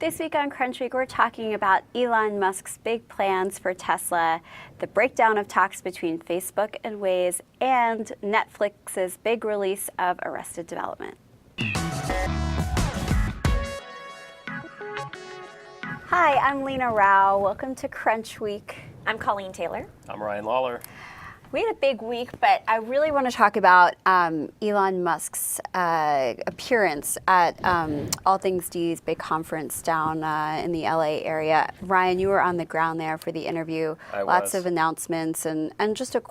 This week on CrunchWeek, we're talking about Elon Musk's big plans for Tesla, the breakdown of talks between Facebook and Waze, and Netflix's big release of Arrested Development. Hi, I'm Leena Rao. Welcome to CrunchWeek. I'm Colleen Tayor. I'm Ryan Lawler. We had a big week, but I really want to talk about Elon Musk's appearance at All Things D's big conference down in the LA area. Ryan, you were on the ground there for the interview. Lots of announcements and just a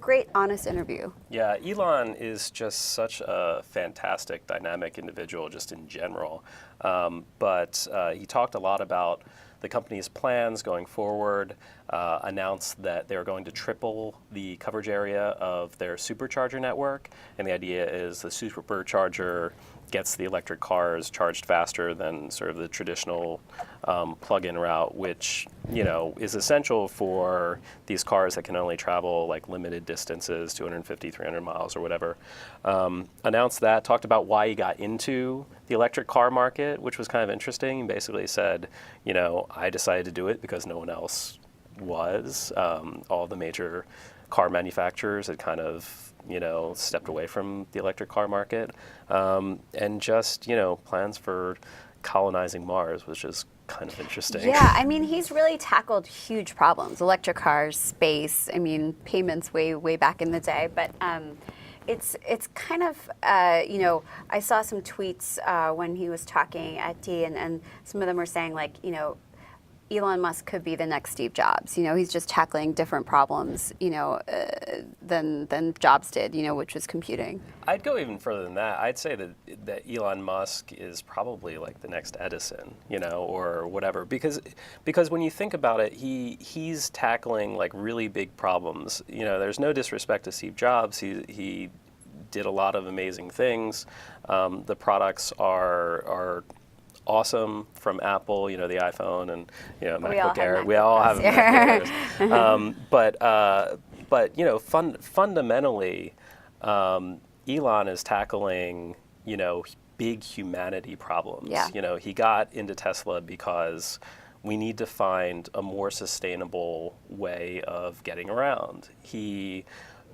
great, honest interview. Yeah, Elon is just such a fantastic, dynamic individual just in general. But he talked a lot about the company's plans going forward, announced that they're going to triple the coverage area of their supercharger network. And the idea is the supercharger gets the electric cars charged faster than sort of the traditional plug-in route, which, you know, is essential for these cars that can only travel like limited distances, 250, 300 miles or whatever. Announced that, talked about why he got into the electric car market, which was kind of interesting. He basically said, you know, I decided to do it because no one else was. All the major car manufacturers had kind of, you know, stepped away from the electric car market, and just, you know, plans for colonizing Mars, which is kind of interesting. Yeah, I mean, he's really tackled huge problems: electric cars, space. I mean, payments way back in the day, but. It's kind of, you know, I saw some tweets when he was talking at D, and some of them were saying, like, you know, Elon Musk could be the next Steve Jobs. You know, he's just tackling different problems, you know, than Jobs did, you know, which was computing. I'd go even further than that. I'd say that Elon Musk is probably like the next Edison, you know, or whatever. Because when you think about it, he's tackling like really big problems. You know, there's no disrespect to Steve Jobs. He did a lot of amazing things. The products are awesome from Apple, you know, the iPhone and, you know, MacBook Air. We all have MacBook Airs. But you know, fundamentally, Elon is tackling, you know, big humanity problems. Yeah. You know, he got into Tesla because we need to find a more sustainable way of getting around. He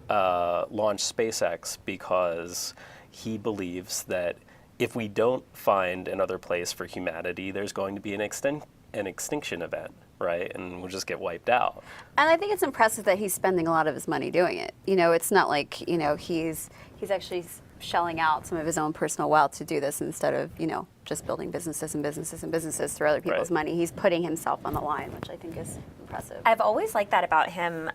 launched SpaceX because he believes that if we don't find another place for humanity, there's going to be an extinction event, right? And we'll just get wiped out. And I think it's impressive that he's spending a lot of his money doing it. You know, it's not like, you know, he's actually shelling out some of his own personal wealth to do this instead of, you know, just building businesses through other people's money. He's putting himself on the line, which I think is impressive. I've always liked that about him,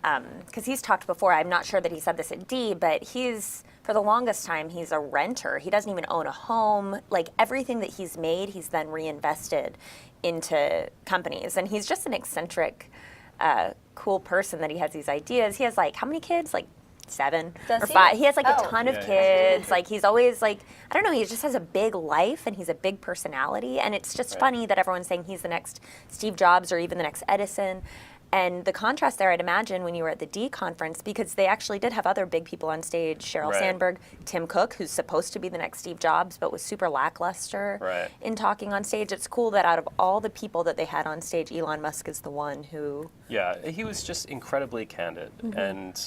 because he's talked before. I'm not sure that he said this at D, but for the longest time, he's a renter. He doesn't even own a home. Like, everything that he's made, he's then reinvested into companies. And he's just an eccentric, cool person that he has these ideas. He has, like, how many kids? Like, 7 or 5. He has like a ton of kids. Like, he's always like, I don't know, he just has a big life and he's a big personality. And it's just funny that everyone's saying he's the next Steve Jobs or even the next Edison. And the contrast there, I'd imagine, when you were at the D conference, because they actually did have other big people on stage, Sheryl Sandberg, Tim Cook, who's supposed to be the next Steve Jobs, but was super lackluster in talking on stage. It's cool that out of all the people that they had on stage, Elon Musk is the one who... Yeah, he was just incredibly candid. And,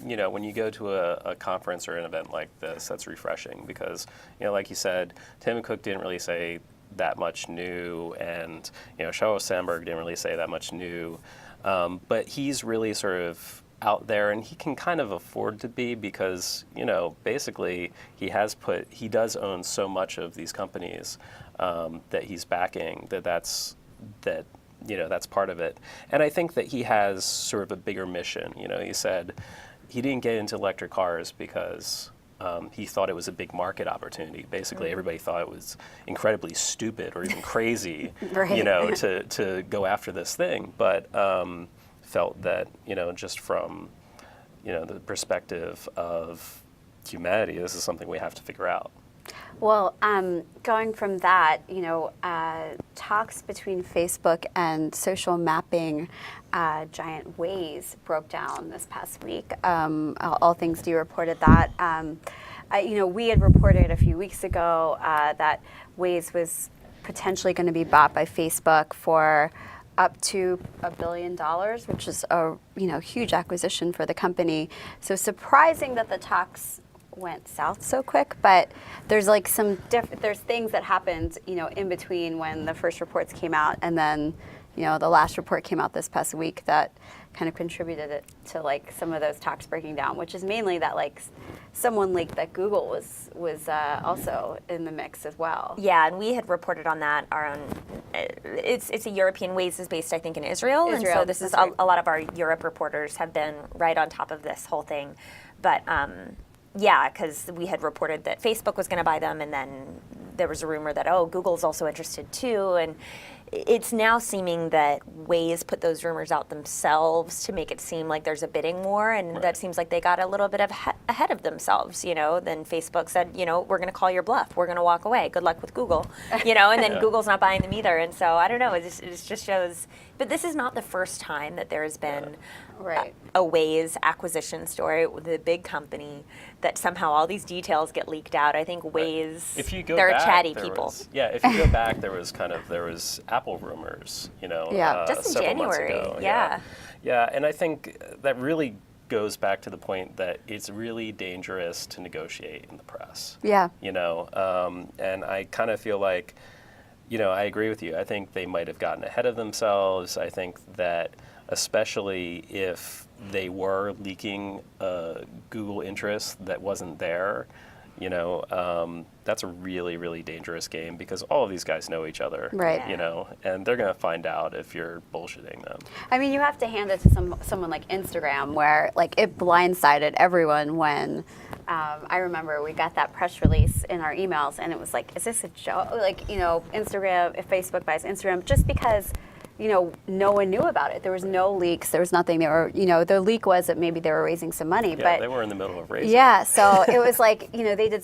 you know, when you go to a conference or an event like this, that's refreshing because, you know, like you said, Tim Cook didn't really say that much new, and, you know, Sheryl Sandberg didn't really say that much new. But he's really sort of out there, and he can kind of afford to be because, you know, basically he does own so much of these companies that he's backing that's part of it. And I think that he has sort of a bigger mission. You know, he said he didn't get into electric cars because he thought it was a big market opportunity. Basically, everybody thought it was incredibly stupid or even crazy, you know, to go after this thing. But felt that, you know, just from, you know, the perspective of humanity, this is something we have to figure out. Well, going from that, you know, talks between Facebook and social mapping giant Waze broke down this past week. All Things D reported that. You know, we had reported a few weeks ago that Waze was potentially going to be bought by Facebook for up to $1 billion, which is a huge acquisition for the company. So surprising that the talks went south so quick, but there's like there's things that happened in between when the first reports came out and then the last report came out this past week that kind of contributed it to like some of those talks breaking down, which is mainly that like someone leaked that Google was also in the mix as well. Yeah, and we had reported on that. Our own, it's a European. Waze is based, I think, in Israel, and so this is a lot of our Europe reporters have been right on top of this whole thing, but. Yeah, because we had reported that Facebook was going to buy them, and then there was a rumor that, Google's also interested too. And it's now seeming that Waze put those rumors out themselves to make it seem like there's a bidding war, and that seems like they got a little bit of ahead of themselves, Then Facebook said, we're going to call your bluff. We're going to walk away. Good luck with Google, and then Google's not buying them either. And so I don't know. It just shows. But this is not the first time that there has been a Waze acquisition story with a big company that somehow all these details get leaked out. I think Waze, if you go they're back, chatty people. If you go back, there was Apple rumors, just in January. Months ago. Yeah, and I think that really goes back to the point that it's really dangerous to negotiate in the press. Yeah. And I kind of feel like, I agree with you. I think they might have gotten ahead of themselves. I think that especially if they were leaking Google interest that wasn't there, that's a really, really dangerous game because all of these guys know each other, right? And they're going to find out if you're bullshitting them. I mean, you have to hand it to someone like Instagram, where like it blindsided everyone when I remember we got that press release in our emails, and it was like, is this a joke? Like, Instagram, if Facebook buys Instagram, just because. No one knew about it. There was no leaks. There was nothing. The leak was that maybe they were raising some money. Yeah, but they were in the middle of raising. Yeah, so it was like, they did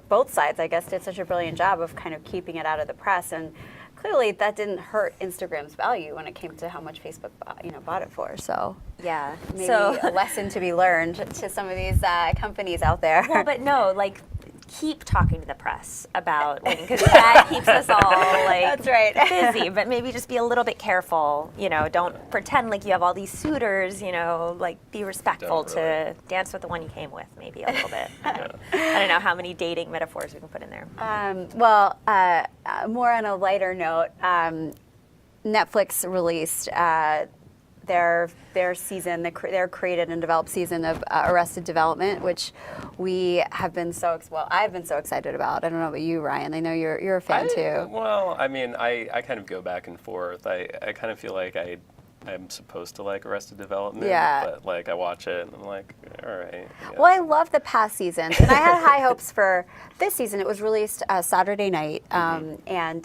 both sides, I guess, did such a brilliant job of kind of keeping it out of the press. And clearly that didn't hurt Instagram's value when it came to how much Facebook, bought it for. So yeah, maybe a lesson to be learned to some of these companies out there. Well, but no, keep talking to the press about winning because that keeps us all That's right. busy. But maybe just be a little bit careful. Don't pretend like you have all these suitors. Be respectful to dance with the one you came with. Maybe a little bit. I don't know how many dating metaphors we can put in there. More on a lighter note, Netflix released their season, their created and developed season of Arrested Development, which I've been so excited about. I don't know about you, Ryan. I know you're a fan too. Well, I mean, I kind of go back and forth. I kind of feel like I'm supposed to like Arrested Development, but I watch it and I'm like, all right. Well, I love the past seasons, and I had high hopes for this season. It was released Saturday night, and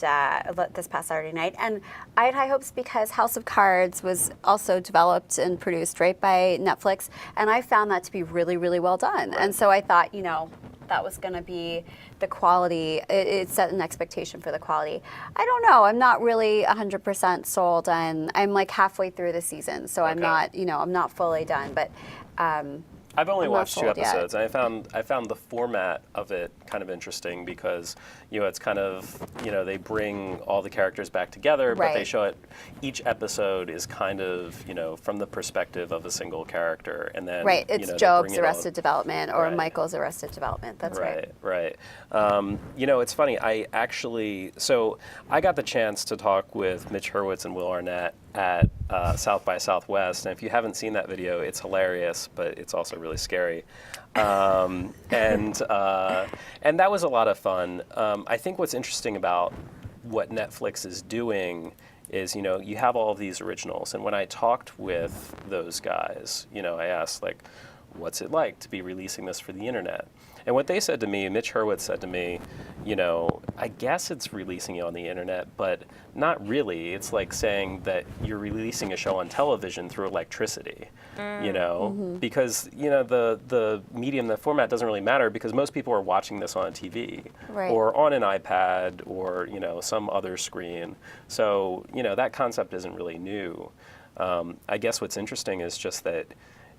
this past Saturday night, and I had high hopes because House of Cards was also developed and produced right by Netflix, and I found that to be really, really well done. Right. And so I thought, that was going to be the quality. It set an expectation for the quality. I don't know. I'm not really 100% sold, and I'm like halfway through the season, so I'm not, I'm not fully done. But I've only watched 2 episodes, yet. and I found the format of it kind of interesting because it's kind of they bring all the characters back together, but they show it. Each episode is kind of from the perspective of a single character, and then it's Job's Arrested Development or Michael's Arrested Development. That's right. Right. It's funny. I got the chance to talk with Mitch Hurwitz and Will Arnett at South by Southwest, and if you haven't seen that video, it's hilarious, but it's also really scary. And that was a lot of fun. I think what's interesting about what Netflix is doing is, you have all of these originals, and when I talked with those guys, I asked what's it like to be releasing this for the internet? And what they said to me, Mitch Hurwitz said to me, I guess it's releasing it on the internet, but not really. It's like saying that you're releasing a show on television through electricity, because, the medium, the format doesn't really matter because most people are watching this on a TV or on an iPad or, some other screen. So, that concept isn't really new. I guess what's interesting is just that,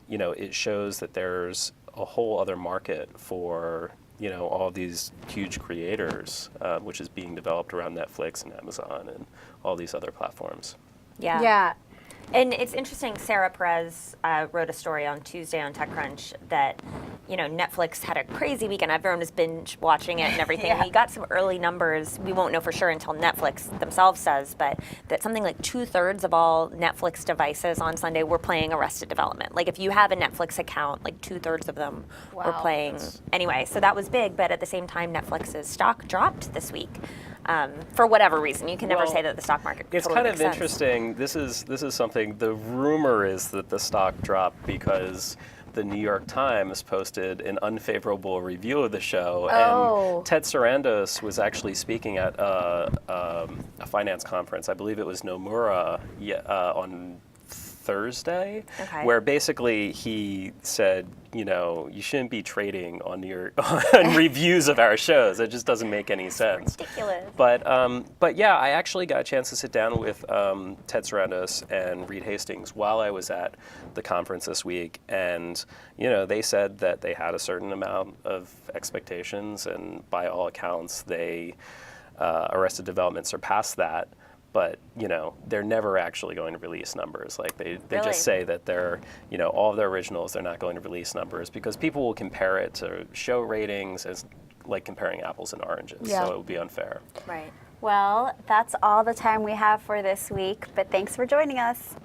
it shows that there's a whole other market for all these huge creators, which is being developed around Netflix and Amazon and all these other platforms. Yeah. Yeah. And it's interesting, Sarah Perez wrote a story on Tuesday on TechCrunch that, Netflix had a crazy weekend. Everyone was binge watching it and everything. Yeah. We got some early numbers. We won't know for sure until Netflix themselves says, but that something like 2/3 of all Netflix devices on Sunday were playing Arrested Development. Like if you have a Netflix account, like 2/3 of them were Wow. playing. Anyway, so that was big, but at the same time, Netflix's stock dropped this week. For whatever reason, you can never Well, say that the stock market. It's totally kind makes of sense. interesting. This is something. The rumor is that the stock dropped because the New York Times posted an unfavorable review of the show, Oh. and Ted Sarandos was actually speaking at a finance conference. I believe it was Nomura on Thursday, Okay. where basically he said, you shouldn't be trading on on reviews of our shows. It just doesn't make any sense. Ridiculous. But yeah, I actually got a chance to sit down with Ted Sarandos and Reed Hastings while I was at the conference this week, and they said that they had a certain amount of expectations, and by all accounts, they Arrested Development surpassed that. But they're never actually going to release numbers. Like they Really? just say that they're all of their originals. They're not going to release numbers because people will compare it to show ratings as like comparing apples and oranges. Yeah. So it would be unfair. Right. Well, that's all the time we have for this week, but thanks for joining us.